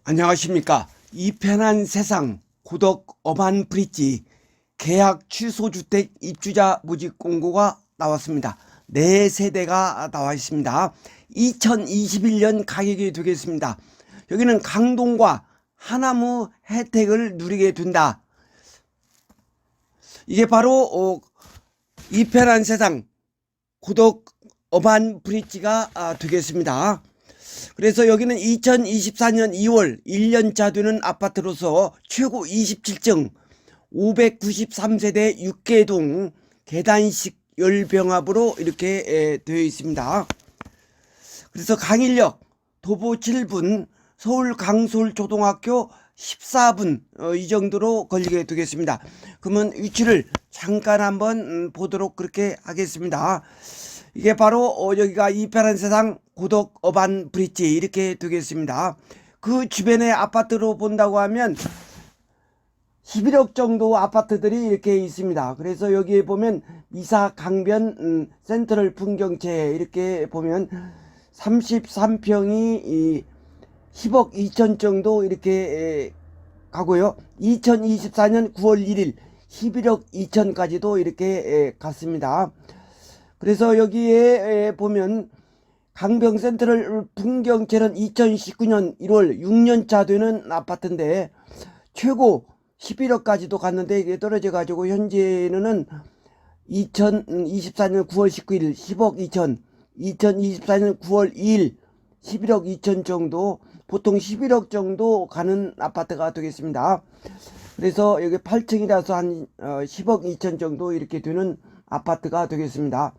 안녕하십니까. 이 편한 세상 고덕 어반 브릿지 계약 취소 주택 입주자 모집 공고가 나왔습니다. 4세대가 나와 있습니다. 2021년 가격이 되겠습니다. 여기는 강동과 하나무 혜택을 누리게 된다. 이게 바로 이 편한 세상 고덕 어반 브릿지가 되겠습니다. 그래서 여기는 2024년 2월 1년차 되는 아파트로서 최고 27층 593세대 6개동 계단식 열병합으로 이렇게 되어 있습니다. 그래서 강일역 도보 7분 서울 강솔초등학교 14분 이 정도로 걸리게 되겠습니다. 그러면 위치를 잠깐 한번 보도록 그렇게 하겠습니다. 이게 바로 여기가 이 편한 세상 고덕 어반 브릿지 이렇게 되겠습니다. 그 주변의 아파트로 본다고 하면 11억 정도 아파트들이 이렇게 있습니다. 그래서 여기에 보면 이사 강변 센트럴 풍경채 이렇게 보면 33평이 10억 2천 정도 이렇게 가고요. 2024년 9월 1일 11억 2천까지도 이렇게 갔습니다. 그래서 여기에 보면 강변 센트럴 풍경채는 2019년 1월 6년차 되는 아파트인데 최고 11억까지도 갔는데 이게 떨어져 가지고 현재는 2024년 9월 19일 10억 2천 2024년 9월 2일 11억 2천 정도 보통 11억 정도 가는 아파트가 되겠습니다. 그래서 여기 8층이라서 한 10억 2천 정도 이렇게 되는 아파트가 되겠습니다.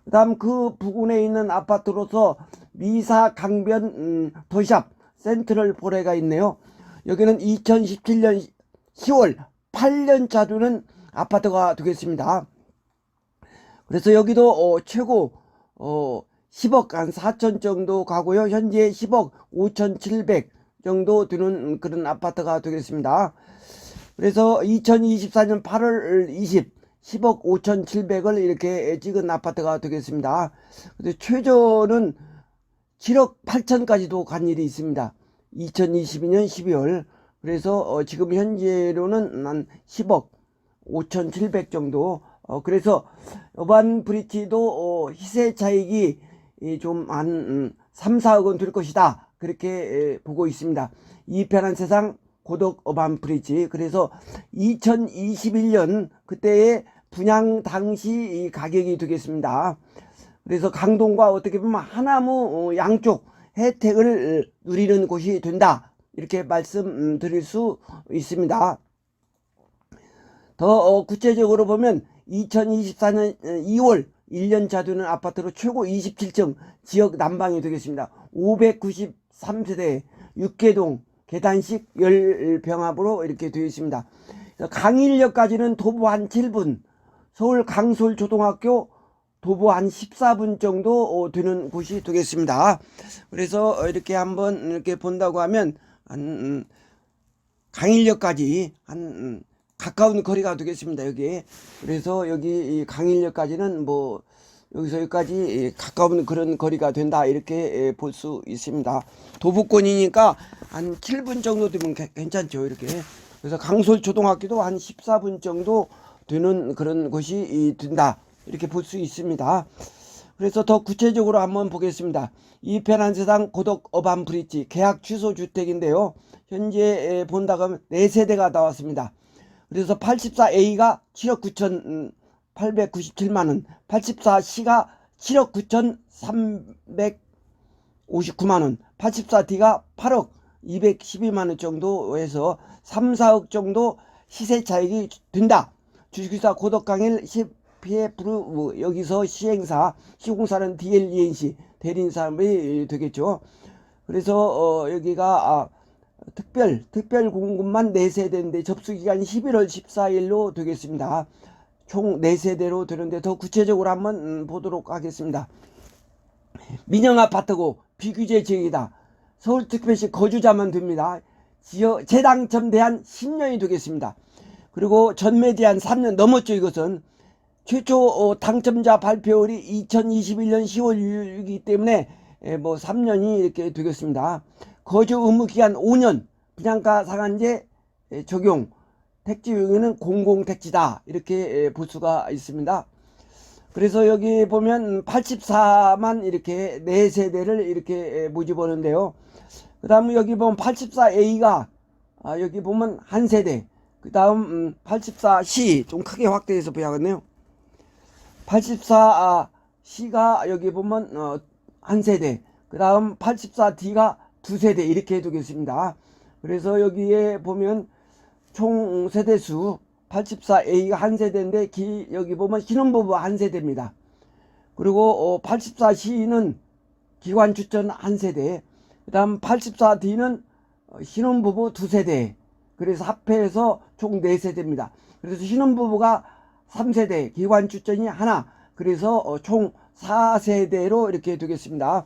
그 다음 그 부근에 있는 아파트로서 미사 강변 도시앞 센트럴 포레가 있네요. 여기는 2017년 10월 8년차 되는 아파트가 되겠습니다. 그래서 여기도 최고 10억 한 4천 정도 가고요. 현재 10억 5,700 정도 되는 그런 아파트가 되겠습니다. 그래서 2024년 8월 20 10억 5,700을 이렇게 찍은 아파트가 되겠습니다. 근데 최저는 7억 8천까지도 간 일이 있습니다. 2022년 12월. 그래서 지금 현재로는 한 10억 5,700 정도. 그래서 어반 브릿지도 시세 차익이 좀 한 3, 4억은 될 것이다. 그렇게 보고 있습니다. 이 편한 세상 고덕 어반 브릿지. 그래서 2021년 그때의 분양 당시 가격이 되겠습니다. 그래서 강동과 어떻게 보면 하나무 양쪽 혜택을 누리는 곳이 된다. 이렇게 말씀드릴 수 있습니다. 더 구체적으로 보면 2024년 2월 1년차 되는 아파트로 최고 27층 지역 난방이 되겠습니다. 593세대 6개동 계단식 열병합으로 이렇게 되어 있습니다. 강일역까지는 도보 한 7분, 서울 강솔초등학교 도보 한 14분 정도 되는 곳이 되겠습니다. 그래서 이렇게 한번 이렇게 본다고 하면 한 강일역까지 한 가까운 거리가 되겠습니다. 여기. 그래서 여기 강일역까지는 뭐 여기서 여기까지 가까운 그런 거리가 된다 이렇게 볼 수 있습니다. 도보권이니까 한 7분 정도 되면 괜찮죠. 이렇게. 그래서 강솔초등학교도 한 14분 정도 되는 그런 곳이 된다 이렇게 볼 수 있습니다. 그래서 더 구체적으로 한번 보겠습니다. 이 편한 세상 고덕 어반 브릿지 계약 취소 주택인데요. 현재 본다고 하면 4세대가 나왔습니다. 그래서 84A가 7억 9천 897만원, 84C가 7억 9,359만원, 84D가 8억 212만원 정도 해서 3, 4억 정도 시세 차익이 된다. 주식회사 고덕강일 10PF 여기서 시행사, 시공사는 DLENC 대리인사업이 되겠죠. 그래서 여기가 특별 공급만 4세대인데 접수기간이 11월 14일로 되겠습니다. 총 4세대로 되는데 더 구체적으로 한번 보도록 하겠습니다. 민영아파트고 비규제 지역이다. 서울특별시 거주자만 됩니다. 재당첨 대한 10년이 되겠습니다. 그리고 전매 대한 3년 넘었죠. 이것은 최초 당첨자 발표일이 2021년 10월 6일이기 때문에 뭐 3년이 이렇게 되겠습니다. 거주 의무 기간 5년, 분양가 상한제 적용, 택지용에는 공공택지다 이렇게 볼 수가 있습니다. 그래서 여기 보면 84만 이렇게 4세대를 이렇게 모집하는데요. 그 다음 여기 보면 84A가 여기 보면 한 세대, 그 다음 84C 좀 크게 확대해서 보야겠네요. 84C가 여기 보면 한 세대, 그 다음 84D가 두 세대 이렇게 해두겠습니다. 그래서 여기에 보면 총 세대수 84A가 한 세대인데 여기 보면 신혼부부 한 세대입니다. 그리고 84C는 기관 추천 한 세대, 그 다음 84D는 신혼부부 두 세대, 그래서 합해서 총 4세대입니다. 그래서 신혼부부가 3세대, 기관 추천이 하나, 그래서 총 4세대로 이렇게 되겠습니다.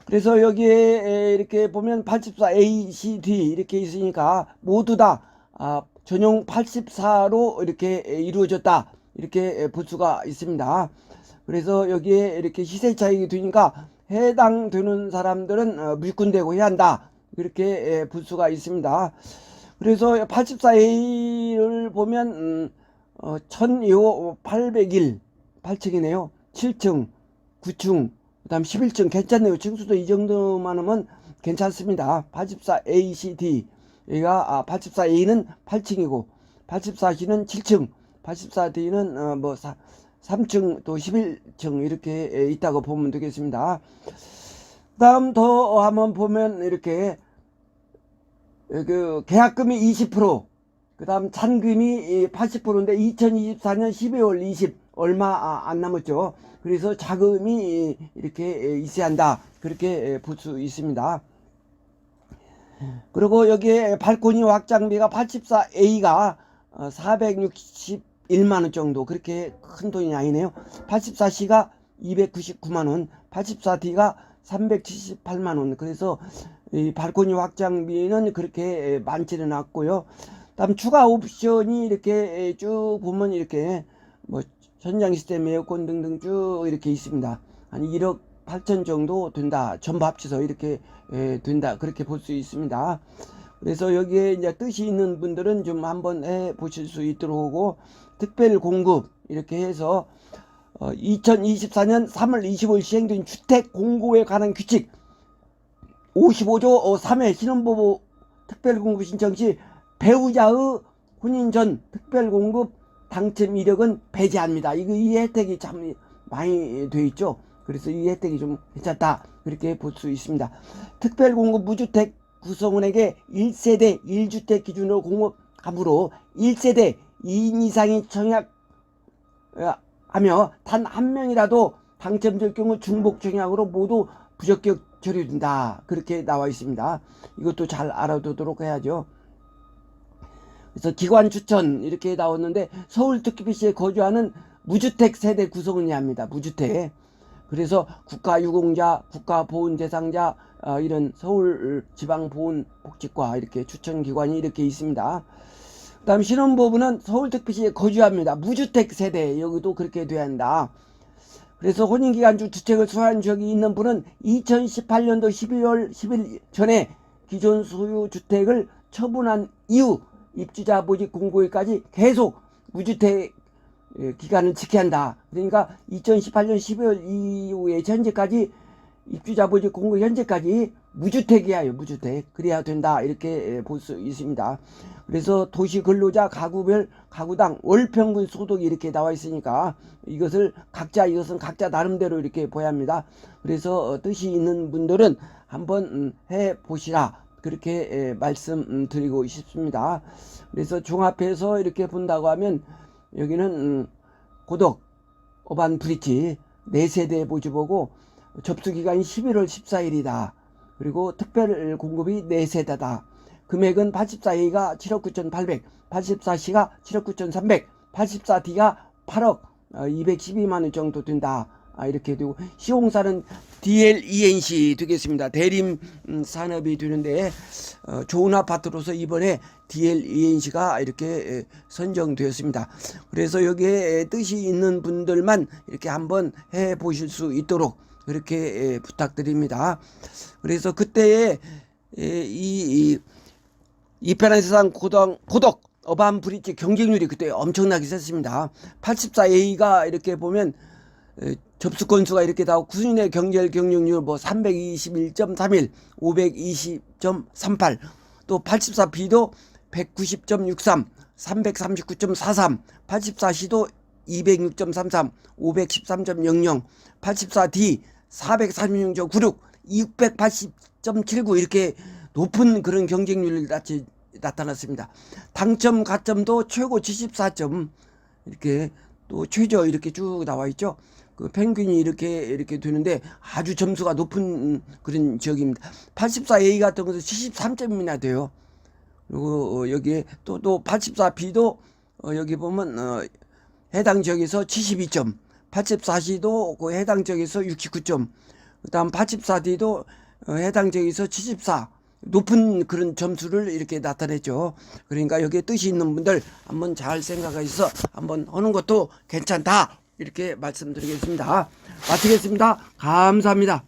그래서 여기에 이렇게 보면 84A, C, D 이렇게 있으니까 모두 다 전용 84로 이렇게 이루어졌다 이렇게 볼 수가 있습니다. 그래서 여기에 이렇게 시세 차익이 되니까 해당되는 사람들은 물권대고 해야 한다 그렇게 볼 수가 있습니다. 그래서 84A를 보면 1801 8층이네요. 7층, 9층, 그 다음 11층 괜찮네요. 층수도 이 정도만 하면 괜찮습니다. 84A, C, D 여기가 84A는 8층이고 84C는 7층, 84D는 뭐 3층 또 11층 이렇게 있다고 보면 되겠습니다. 다음 더 한번 보면 이렇게 그 계약금이 20%, 그 다음 잔금이 80%인데 2024년 12월 20 얼마 안 남았죠. 그래서 자금이 이렇게 있어야 한다 그렇게 볼 수 있습니다. 그리고 여기에 발코니 확장비가 84A가 461만원 정도, 그렇게 큰 돈이 아니네요. 84C가 299만원, 84D가 378만원. 그래서 이 발코니 확장비는 그렇게 많지는 않고요. 다음 추가 옵션이 이렇게 쭉 보면 이렇게 뭐 현장 시스템, 에어컨 등등 쭉 이렇게 있습니다. 한 1억 8천 정도 된다. 전부 합쳐서 이렇게 된다. 그렇게 볼 수 있습니다. 그래서 여기에 이제 뜻이 있는 분들은 좀 한번 해 보실 수 있도록 하고, 특별 공급 이렇게 해서 2024년 3월 25일 시행된 주택 공고에 관한 규칙 55조 3회 신혼부부 특별공급 신청 시 배우자의 혼인 전 특별공급 당첨 이력은 배제합니다. 이 혜택이 참 많이 돼 있죠. 그래서 이 혜택이 좀 괜찮다 그렇게 볼 수 있습니다. 특별공급 무주택 구성원에게 1세대 1주택 기준으로 공급하므로 1세대 2인 이상이 청약하며 단 한 명이라도 당첨될 경우 중복 청약으로 모두 부적격 처리된다 그렇게 나와 있습니다. 이것도 잘 알아두도록 해야죠. 그래서 기관 추천 이렇게 나왔는데 서울특별시에 거주하는 무주택 세대 구성원이 합니다. 무주택. 그래서 국가유공자, 국가보훈대상자 이런 서울지방보훈복지과 이렇게 추천기관이 이렇게 있습니다. 그 다음 신혼부부는 서울특별시에 거주합니다. 무주택 세대 여기도 그렇게 돼야 한다. 그래서 혼인기간 중 주택을 소유한 적이 있는 분은 2018년도 12월 10일 전에 기존 소유 주택을 처분한 이후 입주자 모집 공고일까지 계속 무주택 기간을 지켜야 한다. 그러니까 2018년 12월 이후에 현재까지 입주자 모집 공고 현재까지 무주택이야. 무주택. 그래야 된다. 이렇게 볼 수 있습니다. 그래서 도시근로자 가구별 가구당 월평균 소득이 이렇게 나와 있으니까 이것은 각자 나름대로 이렇게 봐야 합니다. 그래서 뜻이 있는 분들은 한번 해 보시라. 그렇게 말씀드리고 싶습니다. 그래서 종합해서 이렇게 본다고 하면 여기는 고덕 어반 브릿지 4세대 모집하고 접수기간이 11월 14일이다. 그리고 특별 공급이 4세대다. 금액은 84A가 7억 9,800, 84C가 7억 9,300, 84D가 8억 212만원 정도 된다. 이렇게 되고 시공사는 DLENC 되겠습니다. 대림 산업이 되는데 좋은 아파트로서 이번에 DLENC가 이렇게 선정되었습니다. 그래서 여기에 뜻이 있는 분들만 이렇게 한번 해 보실 수 있도록 그렇게 부탁드립니다. 그래서 그때에 이 이편한 세상 고덕 어반 브릿지 경쟁률이 그때 엄청나게 셌습니다. 84A가 이렇게 보면 접수 건수가 이렇게 나오고 구순인의 경쟁률 뭐 321.31, 520.38, 또 84B도 190.63, 339.43, 84C도 206.33, 513.00, 84D 436.96, 680.79 이렇게 높은 그런 경쟁률이 나타났습니다. 당첨 가점도 최고 74점 이렇게 또 최저 이렇게 쭉 나와 있죠. 그 평균이 이렇게 되는데 아주 점수가 높은 그런 지역입니다. 84A 같은 것은 73점이나 돼요. 그리고 여기에 또 84B도 여기 보면 해당 지역에서 72점, 84C도 그 해당 지역에서 69점, 그다음 84D도 해당 지역에서 74. 높은 그런 점수를 이렇게 나타냈죠. 그러니까 여기에 뜻이 있는 분들 한번 잘 생각해서 한번 하는 것도 괜찮다. 이렇게 말씀드리겠습니다. 마치겠습니다. 감사합니다.